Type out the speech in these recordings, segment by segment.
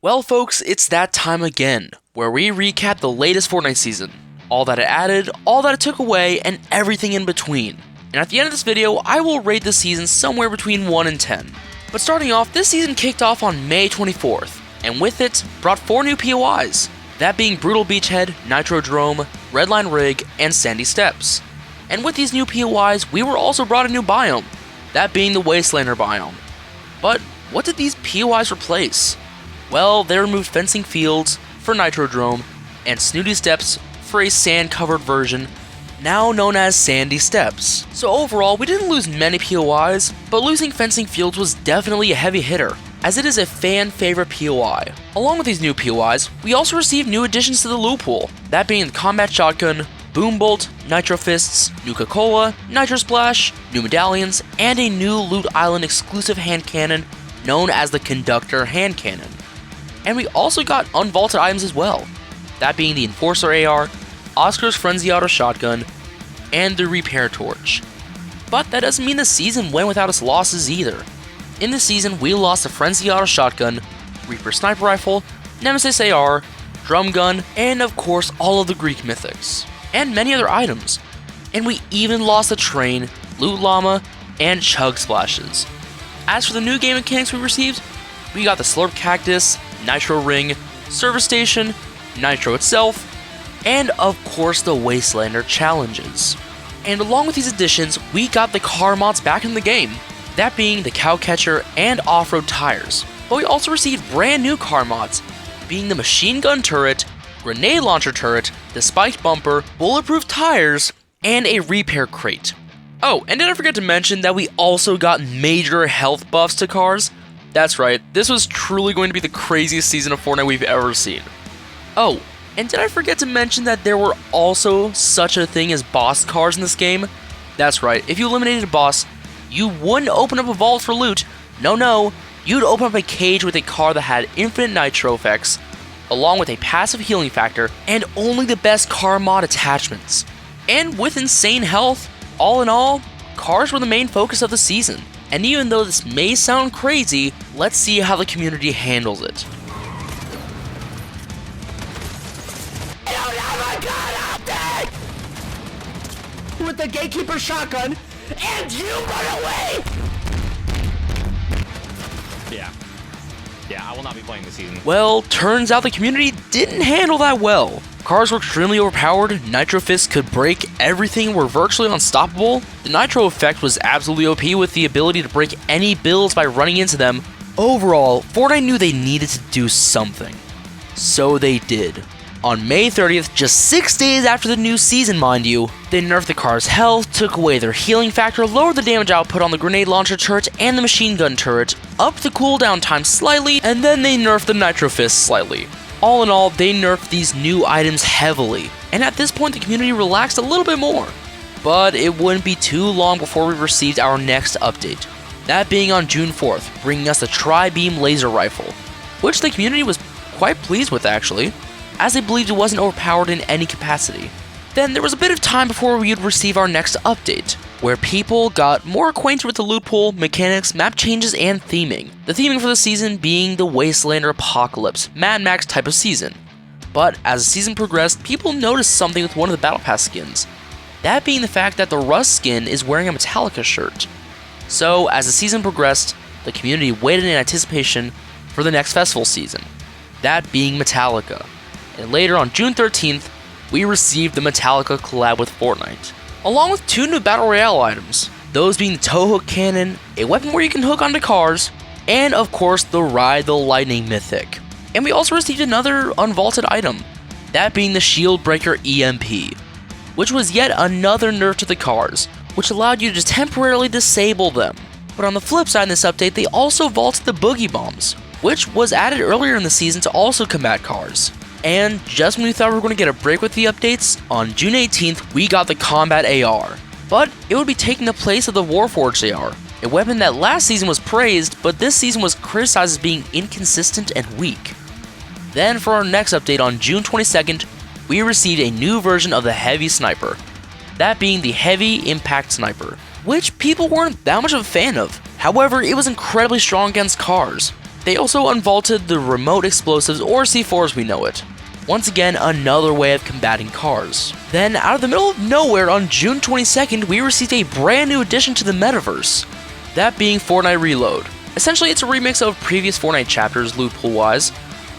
Well folks, it's that time again, where we recap the latest Fortnite season. All that it added, all that it took away, and everything in between. And at the end of this video, I will rate the season somewhere between 1 and 10. But starting off, this season kicked off on May 24th, and with it, brought 4 new POIs. That being Brutal Beachhead, Nitrodrome, Redline Rig, and Sandy Steps. And with these new POIs, we were also brought a new biome, that being the Wastelander biome. But what did these POIs replace? Well, they removed fencing fields for Nitrodrome and Snooty Steps for a sand-covered version, now known as Sandy Steps. So overall, we didn't lose many POIs, but losing fencing fields was definitely a heavy hitter, as it is a fan-favorite POI. Along with these new POIs, we also received new additions to the loot pool, that being the Combat Shotgun, Boom Bolt, Nitro Fists, Nuka Cola, Nitro Splash, new medallions, and a new Loot Island exclusive hand cannon known as the Conductor Hand Cannon. And we also got unvaulted items as well, that being the Enforcer AR, Oscar's Frenzy Auto Shotgun, and the Repair Torch. But that doesn't mean the season went without its losses either. In this season, we lost the Frenzy Auto Shotgun, Reaper Sniper Rifle, Nemesis AR, Drum Gun, and of course all of the Greek Mythics, and many other items. And we even lost the Train, Loot Llama, and Chug Splashes. As for the new game mechanics we received, we got the Slurp Cactus, Nitro Ring, Service Station, Nitro itself, and of course the Wastelander challenges. And along with these additions, we got the car mods back in the game, that being the Cowcatcher and Off-Road Tires. But we also received brand new car mods, being the Machine Gun Turret, Grenade Launcher Turret, the Spiked Bumper, Bulletproof Tires, and a Repair Crate. Oh, and did I forget to mention that we also got major health buffs to cars? That's right, this was truly going to be the craziest season of Fortnite we've ever seen. Oh, and did I forget to mention that there were also such a thing as boss cars in this game? That's right, if you eliminated a boss, you wouldn't open up a vault for loot. No, you'd open up a cage with a car that had infinite nitro effects, along with a passive healing factor, and only the best car mod attachments. And with insane health, all in all, cars were the main focus of the season. And even though this may sound crazy, let's see how the community handles it. With the Gatekeeper shotgun, and you run away! Yeah, I will not be playing this season. Well, turns out the community didn't handle that well. Cars were extremely overpowered, Nitro Fists could break everything, were virtually unstoppable. The Nitro effect was absolutely OP with the ability to break any builds by running into them. Overall, Fortnite knew they needed to do something. So they did. On May 30th, just 6 days after the new season mind you, they nerfed the car's health, took away their healing factor, lowered the damage output on the Grenade Launcher Turret and the Machine Gun Turret, upped the cooldown time slightly, and then they nerfed the Nitro Fist slightly. All in all, they nerfed these new items heavily, and at this point the community relaxed a little bit more. But it wouldn't be too long before we received our next update, that being on June 4th, bringing us the Tri-Beam Laser Rifle, which the community was quite pleased with actually, as they believed it wasn't overpowered in any capacity. Then there was a bit of time before we would receive our next update, where people got more acquainted with the loot pool, mechanics, map changes, and theming. The theming for the season being the Wastelander Apocalypse, Mad Max type of season. But as the season progressed, people noticed something with one of the Battle Pass skins. That being the fact that the Rust skin is wearing a Metallica shirt. So as the season progressed, the community waited in anticipation for the next festival season, that being Metallica. And later on June 13th, we received the Metallica collab with Fortnite, along with 2 new Battle Royale items, those being the Tow Hook Cannon, a weapon where you can hook onto cars, and of course the Ride the Lightning Mythic. And we also received another unvaulted item, that being the Shield Breaker EMP, which was yet another nerf to the cars, which allowed you to temporarily disable them. But on the flip side in this update, they also vaulted the Boogie Bombs, which was added earlier in the season to also combat cars. And just when we thought we were going to get a break with the updates, on June 18th, we got the Combat AR. But it would be taking the place of the Warforged AR, a weapon that last season was praised, but this season was criticized as being inconsistent and weak. Then for our next update on June 22nd, we received a new version of the Heavy Sniper, that being the Heavy Impact Sniper, which people weren't that much of a fan of. However, it was incredibly strong against cars. They also unvaulted the remote explosives, or C4 as we know it. Once again, another way of combating cars. Then, out of the middle of nowhere, on June 22nd, we received a brand new addition to the metaverse. That being Fortnite Reload. Essentially, it's a remix of previous Fortnite chapters, loot pool-wise,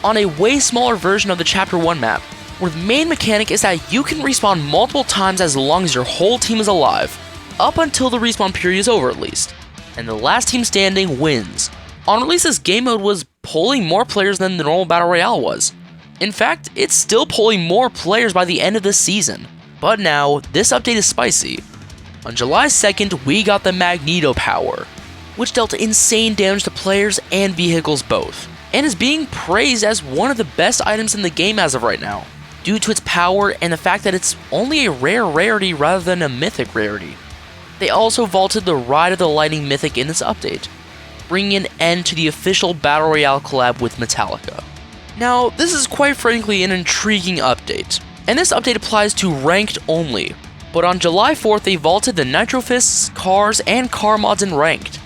on a way smaller version of the Chapter 1 map, where the main mechanic is that you can respawn multiple times as long as your whole team is alive, up until the respawn period is over at least, and the last team standing wins. On release, this game mode was pulling more players than the normal Battle Royale was. In fact, it's still pulling more players by the end of this season. But now, this update is spicy. On July 2nd, we got the Magneto power, which dealt insane damage to players and vehicles both, and is being praised as one of the best items in the game as of right now, due to its power and the fact that it's only a rare rarity rather than a mythic rarity. They also vaulted the Ride of the Lightning mythic in this update, bringing an end to the official Battle Royale collab with Metallica. Now, this is quite frankly an intriguing update, and this update applies to ranked only, but on July 4th they vaulted the Nitro Fists, cars, and car mods in ranked,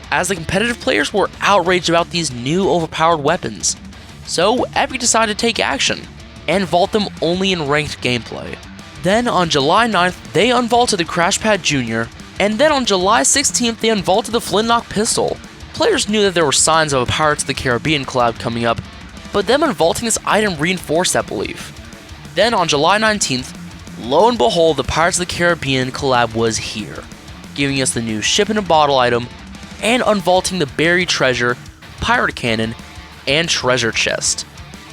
as the competitive players were outraged about these new overpowered weapons. So Epic decided to take action, and vault them only in ranked gameplay. Then on July 9th, they unvaulted the Crashpad Jr., and then on July 16th they unvaulted the Flintlock Pistol. Players knew that there were signs of a Pirates of the Caribbean collab coming up, but them unvaulting this item reinforced that belief. Then on July 19th, lo and behold, the Pirates of the Caribbean collab was here, giving us the new Ship in a Bottle item, and unvaulting the Buried Treasure, Pirate Cannon, and Treasure Chest.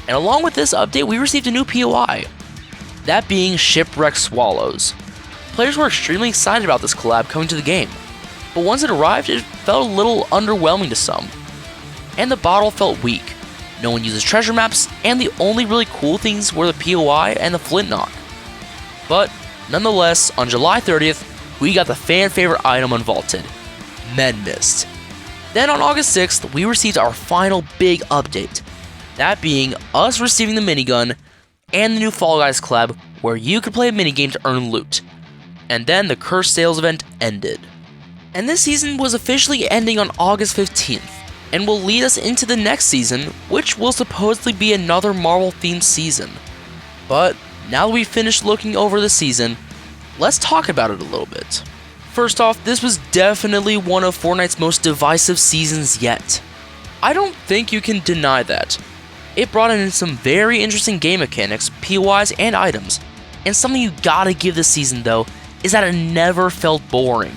And along with this update, we received a new POI, that being Shipwrecked Swallows. Players were extremely excited about this collab coming to the game, but once it arrived, it felt a little underwhelming to some, and the bottle felt weak. No one uses treasure maps, and the only really cool things were the POI and the Flintlock. But nonetheless, on July 30th, we got the fan favorite item unvaulted, Med Mist. Then on August 6th, we received our final big update, that being us receiving the minigun and the new Fall Guys collab where you could play a minigame to earn loot. And then the Cursed Sales event ended. And this season was officially ending on August 15th, and will lead us into the next season, which will supposedly be another Marvel-themed season. But now that we've finished looking over the season, let's talk about it a little bit. First off, this was definitely one of Fortnite's most divisive seasons yet. I don't think you can deny that. It brought in some very interesting game mechanics, POIs, and items, and something you gotta give this season though, is that it never felt boring.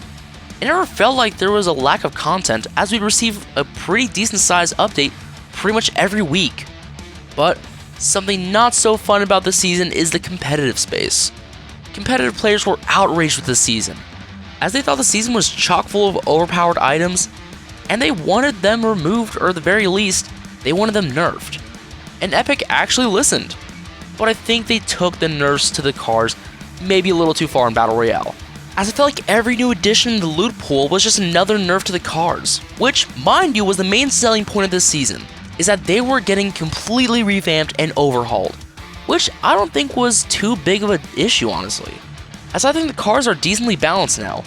It never felt like there was a lack of content, as we'd receive a pretty decent sized update pretty much every week. But something not so fun about this season is the competitive space. Competitive players were outraged with this season, as they thought the season was chock full of overpowered items, and they wanted them removed, or at the very least, they wanted them nerfed. And Epic actually listened, but I think they took the nerfs to the cars maybe a little too far in Battle Royale, as I felt like every new addition to the loot pool was just another nerf to the cars, which, mind you, was the main selling point of this season, is that they were getting completely revamped and overhauled, which I don't think was too big of an issue honestly, as I think the cars are decently balanced now,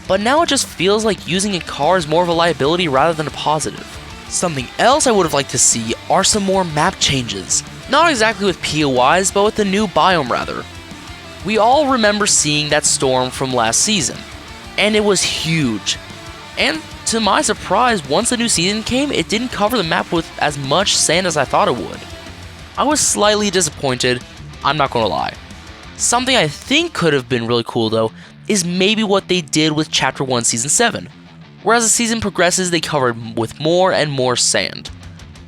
but now it just feels like using a car is more of a liability rather than a positive. Something else I would have liked to see are some more map changes, not exactly with POIs, but with the new biome rather. We all remember seeing that storm from last season, and it was huge. And to my surprise, once the new season came, it didn't cover the map with as much sand as I thought it would. I was slightly disappointed, I'm not gonna lie. Something I think could have been really cool though, is maybe what they did with Chapter 1 Season 7, where as the season progresses they covered with more and more sand.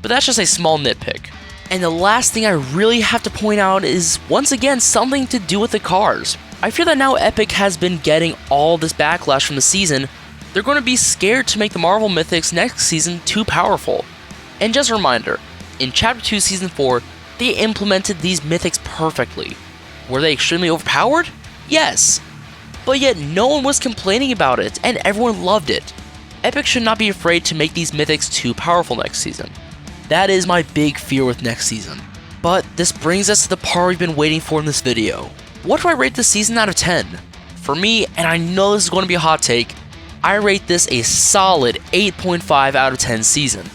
But that's just a small nitpick. And the last thing I really have to point out is, once again, something to do with the cars. I fear that now Epic has been getting all this backlash from the season, they're going to be scared to make the Marvel Mythics next season too powerful. And just a reminder, in Chapter 2 Season 4, they implemented these Mythics perfectly. Were they extremely overpowered? Yes. But yet no one was complaining about it, and everyone loved it. Epic should not be afraid to make these Mythics too powerful next season. That is my big fear with next season. But this brings us to the part we've been waiting for in this video. What do I rate this season out of 10? For me, and I know this is going to be a hot take, I rate this a solid 8.5 out of 10 season.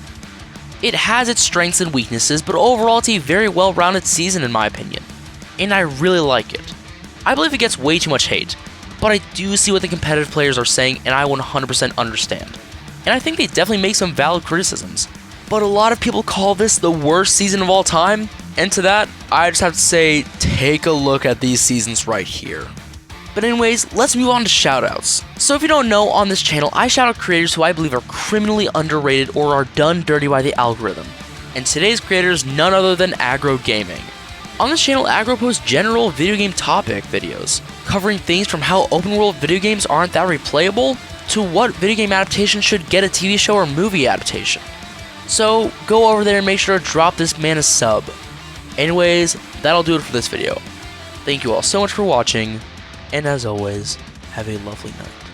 It has its strengths and weaknesses, but overall it's a very well-rounded season in my opinion, and I really like it. I believe it gets way too much hate, but I do see what the competitive players are saying, and I 100% understand. And I think they definitely make some valid criticisms. But a lot of people call this the worst season of all time, and to that, I just have to say, take a look at these seasons right here. But anyways, let's move on to shoutouts. So if you don't know, on this channel, I shout out creators who I believe are criminally underrated or are done dirty by the algorithm. And today's creator is none other than Aggro Gaming. On this channel, Aggro posts general video game topic videos, covering things from how open world video games aren't that replayable, to what video game adaptation should get a TV show or movie adaptation. So go over there and make sure to drop this man a sub. Anyways, that'll do it for this video. Thank you all so much for watching, and as always, have a lovely night.